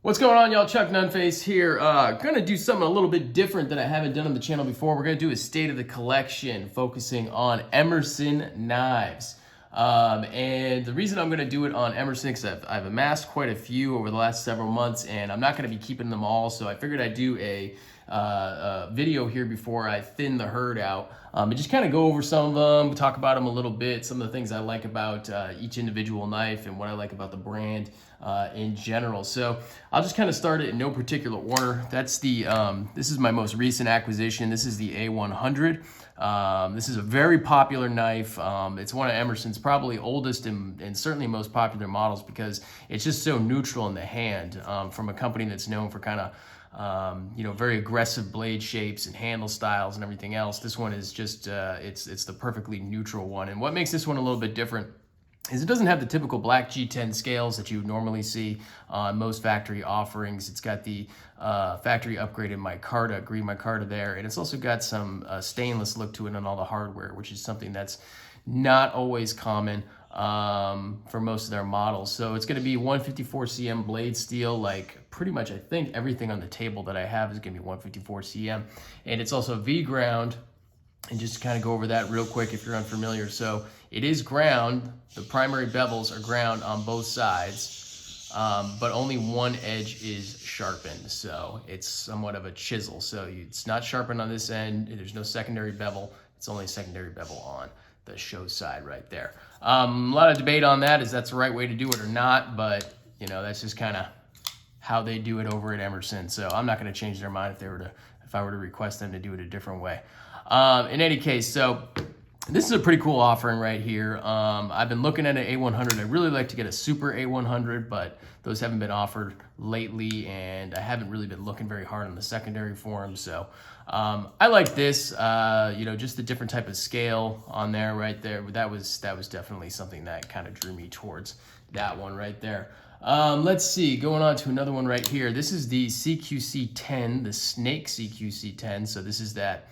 What's going on, y'all? Chuck Nunface here. Gonna do something a little bit different that I haven't done on the channel before. We're gonna do a state of the collection focusing on Emerson knives. And the reason I'm gonna do it on Emerson is I've amassed quite a few over the last several months, and I'm not gonna be keeping them all, so I figured I'd do a video here before I thin the herd out, and just kind of go over some of them, talk about them a little bit, some of the things I like about each individual knife and what I like about the brand in general. So I'll just kind of start it in no particular order. That's the this is my most recent acquisition. This is the A100. This is a very popular knife. It's one of Emerson's probably oldest and certainly most popular models because it's just so neutral in the hand, from a company that's known for kind of very aggressive blade shapes and handle styles and everything else. This one is just it's the perfectly neutral one. And what makes this one a little bit different is it doesn't have the typical black G10 scales that you would normally see on most factory offerings. It's got the factory upgraded micarta, green micarta there, and it's also got some stainless look to it on all the hardware, which is something that's not always common for most of their models. So it's going to be 154 cm blade steel. Like pretty much I think everything on the table that I have is going to be 154 cm, and it's also V ground. And just to kind of go over that real quick if you're unfamiliar. So it is ground. The primary bevels are ground on both sides, but only one edge is sharpened. So it's somewhat of a chisel. So it's not sharpened on this end. There's no secondary bevel. It's only a secondary bevel on the show side right there. A lot of debate on that, is that's the right way to do it or not, but that's just kind of how they do it over at Emerson. So I'm not going to change their mind if I were to request them to do it a different way. In any case, so this is a pretty cool offering right here. I've been looking at an A100. I really like to get a Super A100, but those haven't been offered lately, and I haven't really been looking very hard on the secondary for them. So I like this, just the different type of scale on there right there. That was definitely something that kind of drew me towards that one right there. Let's see, going on to another one right here. This is the CQC-10, the Snake CQC-10. So this is that.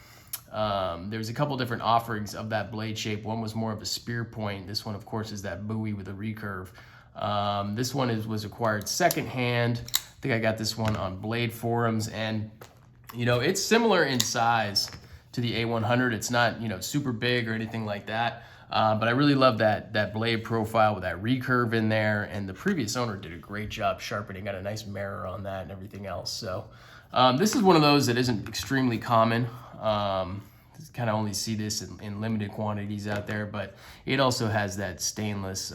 There's a couple different offerings of that blade shape. One was more of a spear point. This one, of course, is that buoy with a recurve. This one was acquired secondhand. I think I got this one on Blade Forums, and it's similar in size to the A100. It's not super big or anything like that, but I really love that blade profile with that recurve in there. And the previous owner did a great job sharpening. Got a nice mirror on that and everything else. So this is one of those that isn't extremely common. Kind of only see this in limited quantities out there, but it also has that stainless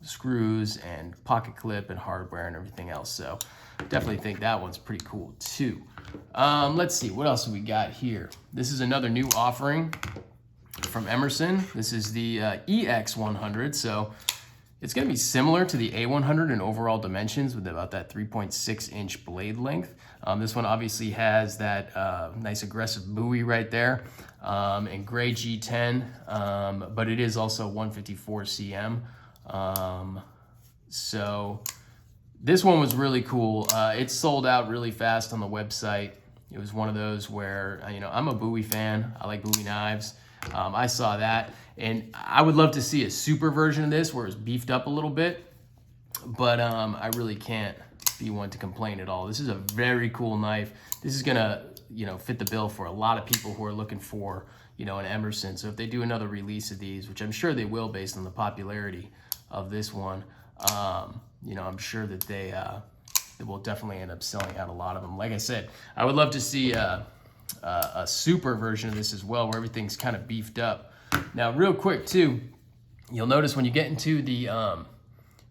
screws and pocket clip and hardware and everything else. So definitely think that one's pretty cool too. Let's see, what else have we got here? This is another new offering from Emerson. This is the EX100. So it's going to be similar to the A100 in overall dimensions with about that 3.6 inch blade length. This one obviously has that nice aggressive buoy right there, and gray G10, but it is also 154 cm. So this one was really cool. It sold out really fast on the website. It was one of those where, I'm a buoy fan. I like buoy knives. I saw that, and I would love to see a super version of this where it's beefed up a little bit, but I really can't be one to complain at all. This is a very cool knife. This is gonna fit the bill for a lot of people who are looking for an Emerson. So if they do another release of these, which I'm sure they will based on the popularity of this one, I'm sure that they will definitely end up selling out a lot of them. Like I said, I would love to see a super version of this as well, where everything's kind of beefed up. Now, real quick too, you'll notice when you get into the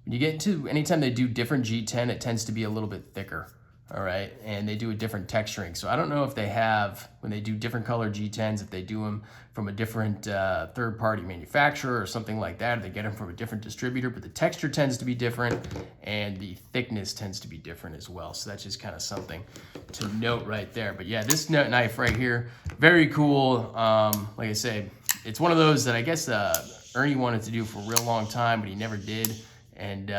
anytime they do different G10, it tends to be a little bit thicker. All right, and they do a different texturing. So I don't know if they have, when they do different color G10s, if they do them from a different third-party manufacturer or something like that, or they get them from a different distributor, but the texture tends to be different and the thickness tends to be different as well. So that's just kind of something to note right there. But yeah, this knife right here, very cool. Like I say, it's one of those that I guess Ernie wanted to do for a real long time, but he never did. And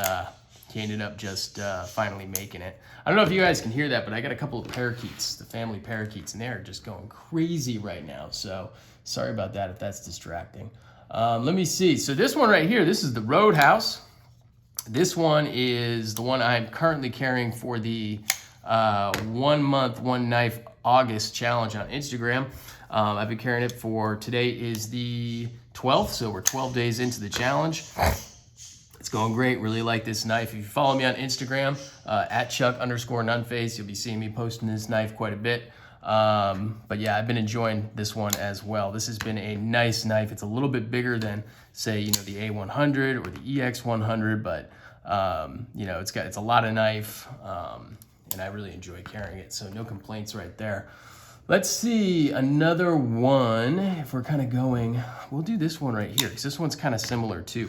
he ended up just finally making it. I don't know if you guys can hear that, but I got a couple of parakeets, the family parakeets, and they're just going crazy right now. So sorry about that if that's distracting. Let me see. So this one right here, this is the Roadhouse. This one is the one I'm currently carrying for the 1 month, 1 knife August challenge on Instagram. I've been carrying it for, today is the 12th, so we're 12 days into the challenge. It's going great, really like this knife. If you follow me on Instagram, at Chuck_Nunface, you'll be seeing me posting this knife quite a bit. But yeah, I've been enjoying this one as well. This has been a nice knife. It's a little bit bigger than, say, you know, the A100 or the EX100, but you know, it's a lot of knife, and I really enjoy carrying it. So no complaints right there. Let's see another one. If we're kind of going, we'll do this one right here, because this one's kind of similar to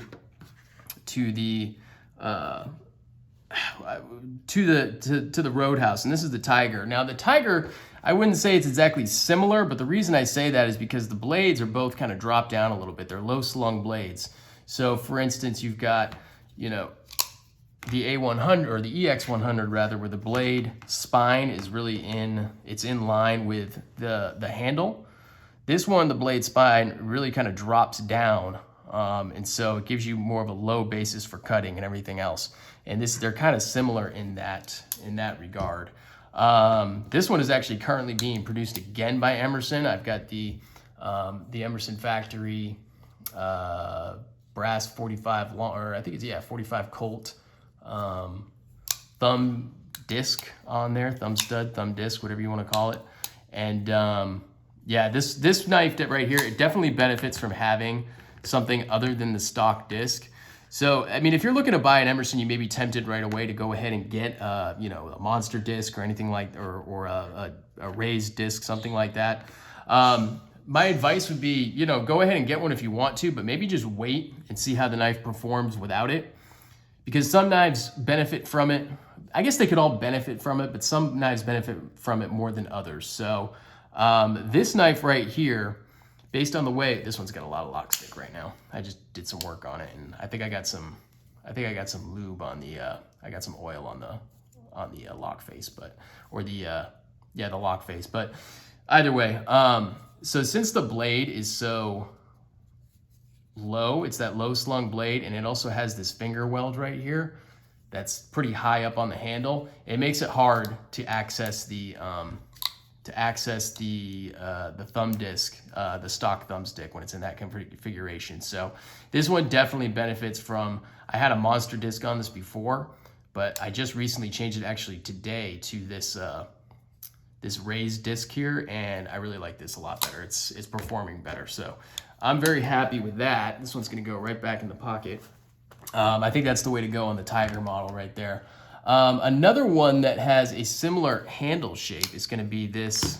the Roadhouse, and this is the Tiger. Now the Tiger, I wouldn't say it's exactly similar, but the reason I say that is because the blades are both kind of dropped down a little bit. They're low slung blades. So for instance, you've got, you know, the A100 or the EX100 rather, where the blade spine is really in line with the handle. This one, the blade spine really kind of drops down. And so it gives you more of a low basis for cutting and everything else. And they're kind of similar in that regard. This one is actually currently being produced again by Emerson. I've got the Emerson factory brass 45 long, or I think it's 45 Colt thumb disc on there, thumb stud, thumb disc, whatever you want to call it. And yeah, this knife right here, it definitely benefits from having something other than the stock disc. So, I mean, if you're looking to buy an Emerson, you may be tempted right away to go ahead and get, you know, a monster disc or anything like, or a raised disc, something like that. My advice would be, you know, go ahead and get one if you want to, but maybe just wait and see how the knife performs without it, because some knives benefit from it. I guess they could all benefit from it, but some knives benefit from it more than others. So, this knife right here, based on the way, this one's got a lot of lock stick right now. I just did some work on it, and I think I got some lube on the, I got some oil on the lock face, but, or the lock face. But either way, so since the blade is so low, it's that low slung blade, and it also has this finger weld right here that's pretty high up on the handle. It makes it hard to access the thumb disc, the stock thumbstick, when it's in that configuration. So this one definitely benefits from, I had a monster disc on this before, but I just recently changed it actually today to this this raised disc here, and I really like this a lot better. It's performing better. So I'm very happy with that. This one's gonna go right back in the pocket. I think that's the way to go on the Tiger model right there. Another one that has a similar handle shape is going to be this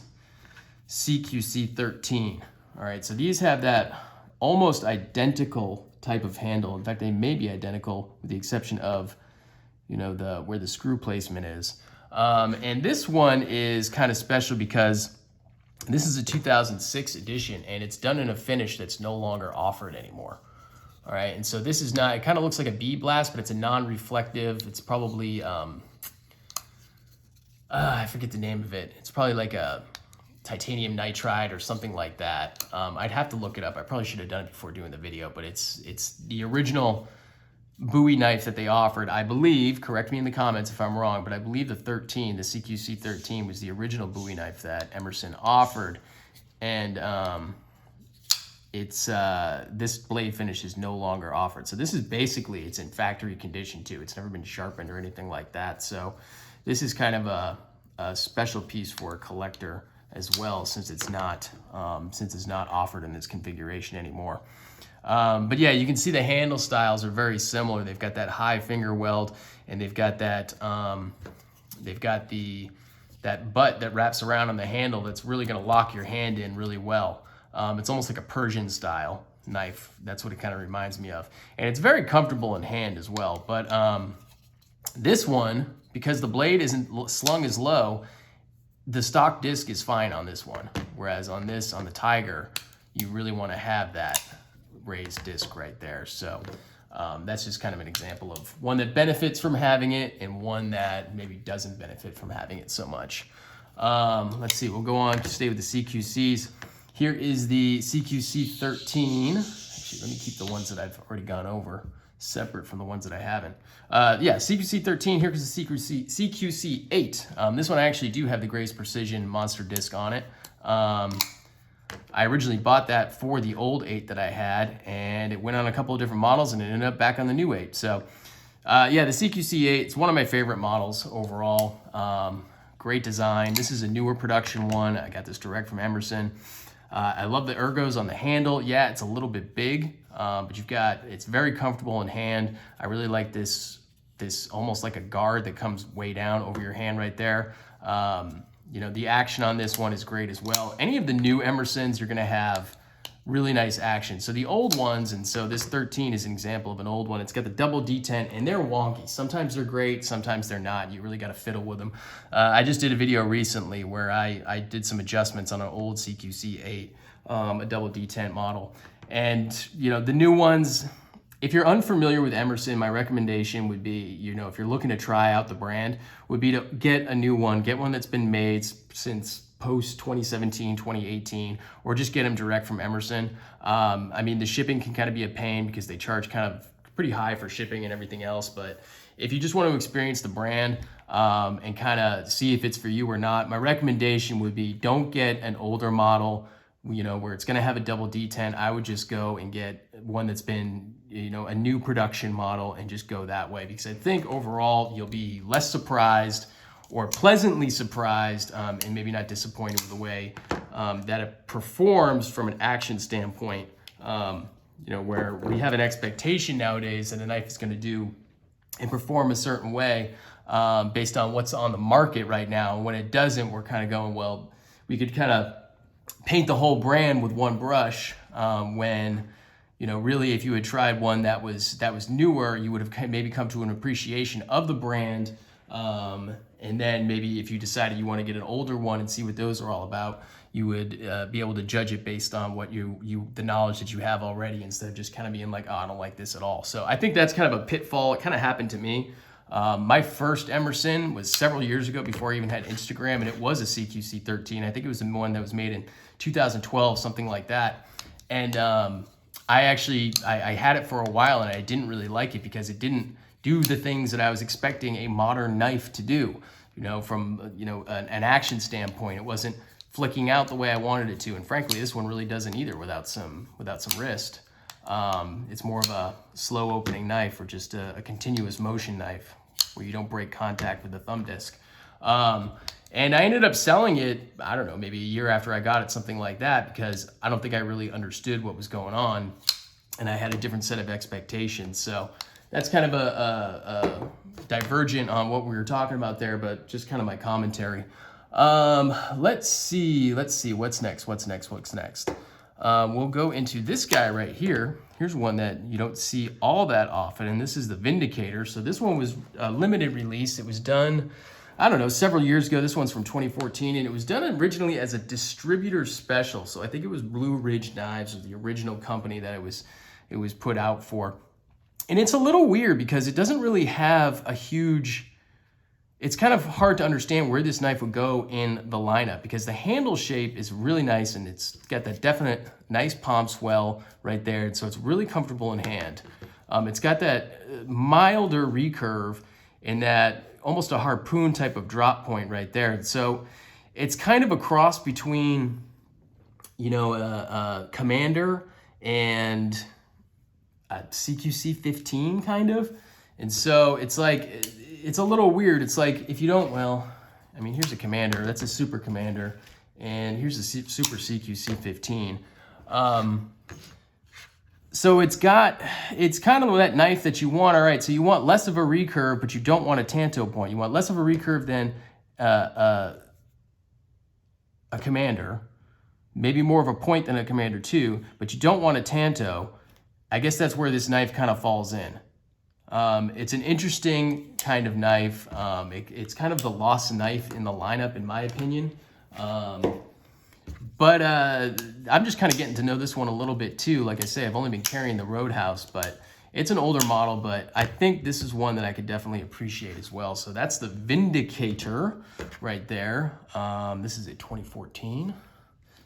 CQC-13. All right, so these have that almost identical type of handle. In fact, they may be identical with the exception of, you know, where the screw placement is. And this one is kind of special because this is a 2006 edition, and it's done in a finish that's no longer offered anymore. All right, and so this is not, it kind of looks like a bead blast, but it's a non-reflective. It's probably, I forget the name of it. It's probably like a titanium nitride or something like that. I'd have to look it up. I probably should have done it before doing the video, but it's the original Bowie knife that they offered. I believe, correct me in the comments if I'm wrong, but I believe the CQC-13 was the original Bowie knife that Emerson offered. And this blade finish is no longer offered. So this is basically, it's in factory condition too. It's never been sharpened or anything like that. So this is kind of a special piece for a collector as well, since it's not offered in this configuration anymore. But yeah, you can see the handle styles are very similar. They've got that high finger weld, and they've got that that butt that wraps around on the handle that's really going to lock your hand in really well. It's almost like a Persian style knife. That's what it kind of reminds me of. And it's very comfortable in hand as well. But this one, because the blade isn't slung as low, the stock disc is fine on this one. Whereas on the Tiger, you really want to have that raised disc right there. So that's just kind of an example of one that benefits from having it and one that maybe doesn't benefit from having it so much. Let's see, we'll go on to stay with the CQCs. Here is the CQC-13. Actually, let me keep the ones that I've already gone over. separate from the ones that I haven't. Yeah, CQC-13, here comes the CQC-8. This one I actually do have the Grace Precision Monster Disc on it. I originally bought that for the old 8 that I had, and it went on a couple of different models, and it ended up back on the new 8. So yeah, the CQC-8, it's one of my favorite models overall. Great design. This is a newer production one. I got this direct from Emerson. I love the ergos on the handle. Yeah, it's a little bit big, but it's very comfortable in hand. I really like this almost like a guard that comes way down over your hand right there. You know, the action on this one is great as well. Any of the new Emersons, you're gonna have really nice action. So the old ones, and so this 13 is an example of an old one. It's got the double detent, and they're wonky. Sometimes they're great, sometimes they're not. You really got to fiddle with them. I just did a video recently where I did some adjustments on an old CQC-8, a double detent model. And, you know, the new ones, if you're unfamiliar with Emerson, my recommendation would be, you know, if you're looking to try out the brand, would be to get a new one. Get one that's been made since post 2017, 2018, or just get them direct from Emerson. I mean, the shipping can kind of be a pain because they charge kind of pretty high for shipping and everything else. But if you just want to experience the brand and kind of see if it's for you or not, my recommendation would be don't get an older model, you know, where it's going to have a double detent. I would just go and get one that's been, you know, a new production model and just go that way, because I think overall you'll be less surprised or pleasantly surprised and maybe not disappointed with the way that it performs from an action standpoint. You know, where we have an expectation nowadays that a knife is going to do and perform a certain way based on what's on the market right now. And when it doesn't, we're kind of going, well, we could kind of paint the whole brand with one brush when, you know, really if you had tried one that was newer, you would have maybe come to an appreciation of the brand. And then maybe if you decided you want to get an older one and see what those are all about, you would be able to judge it based on what the knowledge that you have already, instead of just kind of being like, oh, I don't like this at all. So I think that's kind of a pitfall. It kind of happened to me. My first Emerson was several years ago before I even had Instagram, and it was a CQC-13. I think it was the one that was made in 2012, something like that. And I had it for a while, and I didn't really like it because it didn't do the things that I was expecting a modern knife to do, you know, from, you know, an action standpoint. It wasn't flicking out the way I wanted it to. And frankly, this one really doesn't either without some wrist. It's more of a slow opening knife, or just a continuous motion knife where you don't break contact with the thumb disc. And I ended up selling it, I don't know, maybe a year after I got it, something like that, because I don't think I really understood what was going on, and I had a different set of expectations. So that's kind of a divergent on what we were talking about there, but just kind of my commentary. Let's see, what's next? We'll go into this guy right here. Here's one that you don't see all that often, and this is the Vindicator. So this one was a limited release. It was done, I don't know, several years ago. This one's from 2014, and it was done originally as a distributor special. So I think it was Blue Ridge Knives, was the original company that it was put out for. And it's a little weird because it doesn't really have a huge, it's kind of hard to understand where this knife would go in the lineup, because the handle shape is really nice, and it's got that definite nice palm swell right there. And so it's really comfortable in hand. It's got that milder recurve and that almost a harpoon type of drop point right there. And so it's kind of a cross between, you know, a Commander and CQC-15 kind of. And so it's like, it's a little weird. It's like, if you don't, well, I mean, here's a Commander, that's a Super Commander, and here's a Super CQC-15. So it's kind of that knife that you want. All right, so you want less of a recurve, but you don't want a tanto point. You want less of a recurve than a Commander, maybe more of a point than a Commander too, but you don't want a tanto. I guess that's where this knife kind of falls in. It's an interesting kind of knife. It's kind of the lost knife in the lineup, in my opinion. But I'm just kind of getting to know this one a little bit too. Like I say, I've only been carrying the Roadhouse, but it's an older model, but I think this is one that I could definitely appreciate as well. So that's the Vindicator right there. This is a 2014.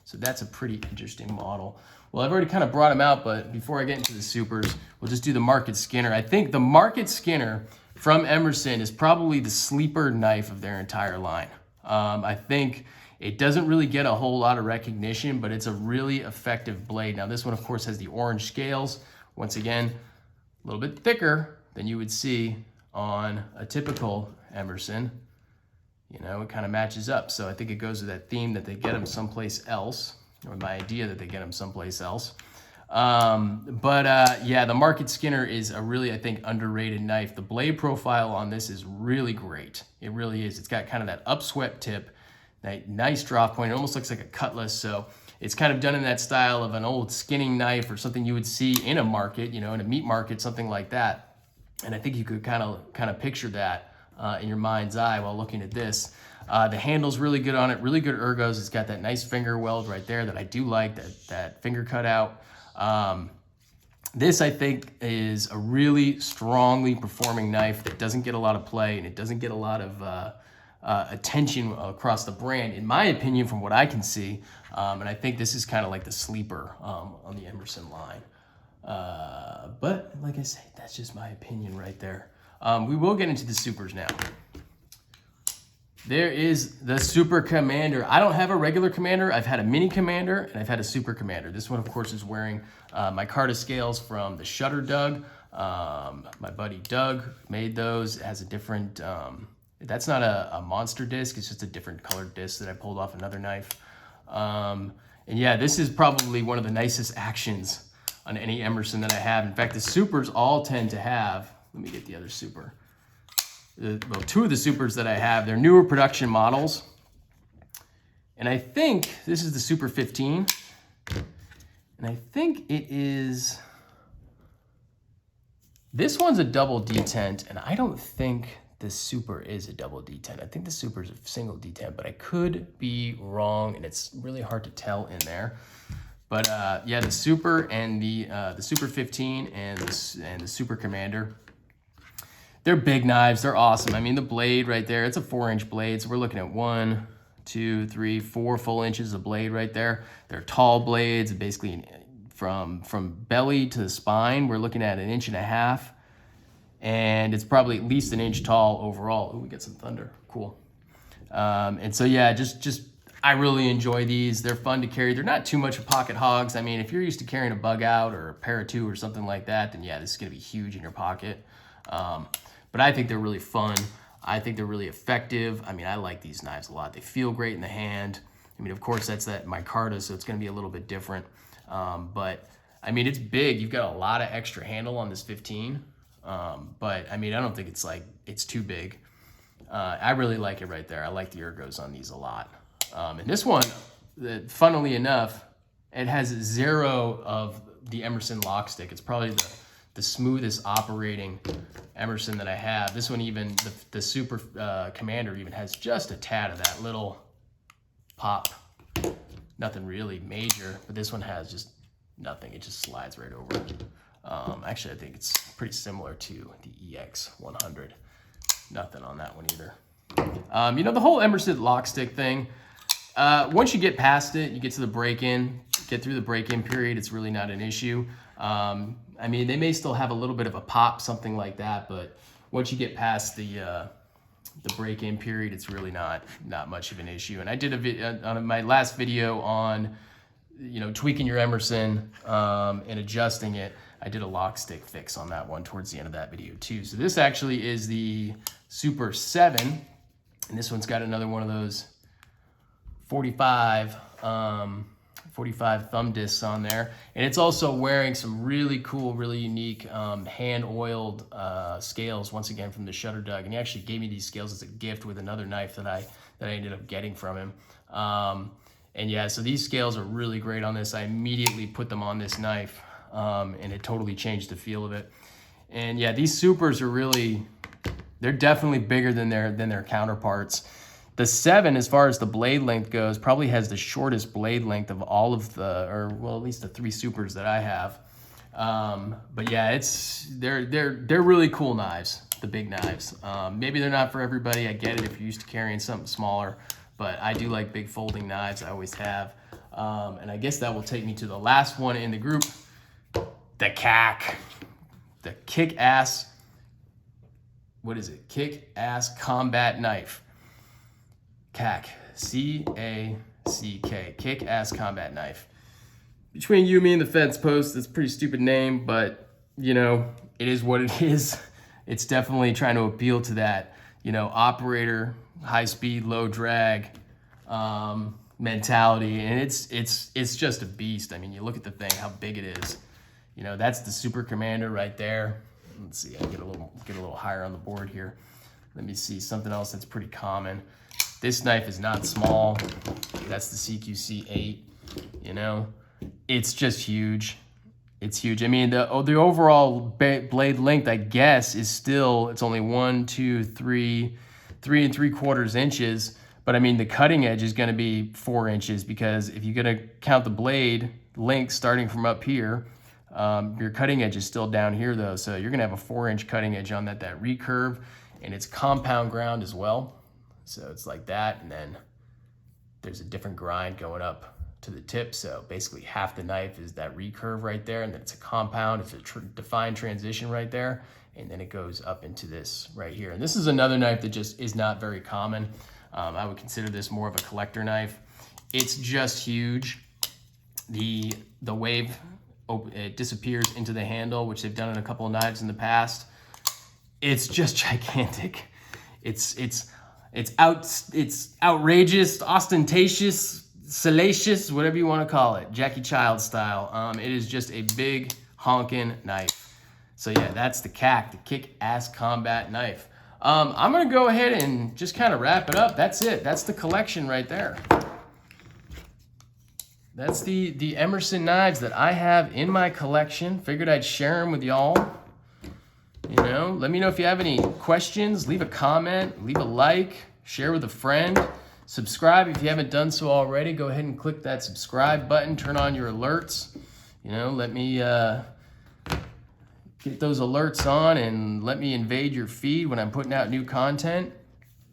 So that's a pretty interesting model. Well, I've already kind of brought them out, but before I get into the supers, we'll just do the Market Skinner. I think the Market Skinner from Emerson is probably the sleeper knife of their entire line. I think it doesn't really get a whole lot of recognition, but it's a really effective blade. Now, this one, of course, has the orange scales. Once again, a little bit thicker than you would see on a typical Emerson. You know, it kind of matches up. So I think it goes with that theme that they get them someplace else, or my idea that they get them someplace else. Yeah, the Market Skinner is a really, I think, underrated knife. The blade profile on this is really great. It really is. It's got kind of that upswept tip, that nice drop point. It almost looks like a cutlass. So it's kind of done in that style of an old skinning knife or something you would see in a market, you know, in a meat market, something like that. And I think you could kind of picture that in your mind's eye while looking at this. The handle's really good on it, really good ergos. It's got that nice finger weld right there that I do like, that finger cutout. This, I think, is a really strongly performing knife that doesn't get a lot of play, and it doesn't get a lot of attention across the brand, in my opinion, from what I can see. And I think this is kind of like the sleeper on the Emerson line. But like I say, that's just my opinion right there. We will get into the supers now. There is the Super Commander. I don't have a regular Commander. I've had a mini Commander and I've had a Super Commander. This one, of course, is wearing my Carta scales from the Shutter Doug. My buddy Doug made those. It has a different, that's not a monster disc. It's just a different colored disc that I pulled off another knife. And yeah, this is probably one of the nicest actions on any Emerson that I have. In fact, the Supers all tend to have, let me get the other Super. Well, two of the Supers that I have, they're newer production models. And I think this is the Super 15. And I think it is, this one's a double detent, and I don't think the Super is a double detent. I think the Super is a single detent, but I could be wrong, and it's really hard to tell in there. But yeah, the Super and the Super 15 and the Super Commander, they're big knives. They're awesome. I mean, the blade right there, it's a 4-inch blade. So we're looking at 1, 2, 3, 4 full inches of blade right there. They're tall blades, basically from belly to the spine. We're looking at 1.5 inches. And it's probably at least 1 inch tall overall. Ooh, we get some thunder. Cool. And so, yeah, just I really enjoy these. They're fun to carry. They're not too much of pocket hogs. I mean, if you're used to carrying a bug out or a pair of 2 or something like that, then yeah, this is going to be huge in your pocket. But I think they're really fun. I think they're really effective. I mean, I like these knives a lot. They feel great in the hand. I mean, of course, that's that micarta, so it's going to be a little bit different. But, I mean, it's big. You've got a lot of extra handle on this 15. But, I mean, I don't think it's too big. I really like it right there. I like the ergos on these a lot. And this one, funnily enough, it has 0 of the Emerson lock stick. It's probably the smoothest operating Emerson that I have. This one, even the Super Commander even has just a tad of that little pop. Nothing really major, but this one has just nothing. It just slides right over. Actually, I think it's pretty similar to the EX100. Nothing on that one either. You know, the whole Emerson lock stick thing, once you get past it, you get to the break-in, get through the break-in period, it's really not an issue. I mean, they may still have a little bit of a pop, something like that, but once you get past the break-in period, it's really not much of an issue. And I did a video on my last video on, you know, tweaking your Emerson and adjusting it. I did a lock stick fix on that one towards the end of that video too. So this actually is the Super 7, and this one's got another one of those 45 thumb discs on there, and it's also wearing some really cool, really unique hand-oiled scales, once again from the Shutter Doug. And he actually gave me these scales as a gift with another knife that I ended up getting from him. And yeah, so these scales are really great on this. I immediately put them on this knife, and it totally changed the feel of it. And yeah, these Supers are really, they're definitely bigger than their counterparts. The 7, as far as the blade length goes, probably has the shortest blade length of all of the, or well, at least the 3 Supers that I have. But yeah, they're really cool knives, the big knives. Maybe they're not for everybody. I get it if you're used to carrying something smaller, but I do like big folding knives. I always have. And I guess that will take me to the last one in the group, the CAC, the kick-ass, what is it? Kick-ass combat knife. CAC, C-A-C-K, kick-ass combat knife. Between you, me, and the fence post, it's a pretty stupid name, but, you know, it is what it is. It's definitely trying to appeal to that, you know, operator, high speed, low drag mentality. And it's just a beast. I mean, you look at the thing, how big it is. You know, that's the Super Commander right there. Let's see, I get a little higher on the board here. Let me see something else that's pretty common. This knife is not small. That's the CQC-8, you know. It's just huge. It's huge. I mean, the overall blade length, I guess, is still, it's only 3 3/4 inches. But I mean, the cutting edge is going to be 4 inches, because if you're going to count the blade length starting from up here, your cutting edge is still down here though. So you're going to have a 4-inch cutting edge on that recurve, and it's compound ground as well. So it's like that. And then there's a different grind going up to the tip. So basically half the knife is that recurve right there, and then it's a compound, it's a defined transition right there, and then it goes up into this right here. And this is another knife that just is not very common. I would consider this more of a collector knife. It's just huge. The wave, it disappears into the handle, which they've done in a couple of knives in the past. It's just gigantic. It's outrageous, ostentatious, salacious, whatever you want to call it, Jackie Child style. It is just a big honking knife. So yeah, that's the CAC, the kick-ass combat knife. I'm gonna go ahead and just kind of wrap it up. That's it. That's the collection right there. That's the Emerson knives that I have in my collection. Figured I'd share them with y'all. You know, let me know if you have any questions. Leave a comment, leave a like, share with a friend. Subscribe if you haven't done so already. Go ahead and click that subscribe button. Turn on your alerts. You know, let me get those alerts on and let me invade your feed when I'm putting out new content.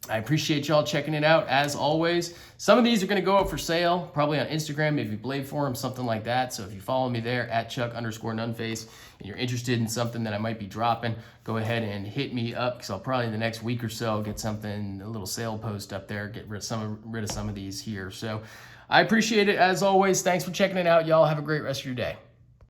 I appreciate y'all checking it out as always. Some of these are going to go up for sale, probably on Instagram, maybe Blade Forum, something like that. So if you follow me there at Chuck_Nunface and you're interested in something that I might be dropping, go ahead and hit me up, because I'll probably in the next week or so get something, a little sale post up there, get rid of some of these here. So I appreciate it as always. Thanks for checking it out, y'all. Have a great rest of your day.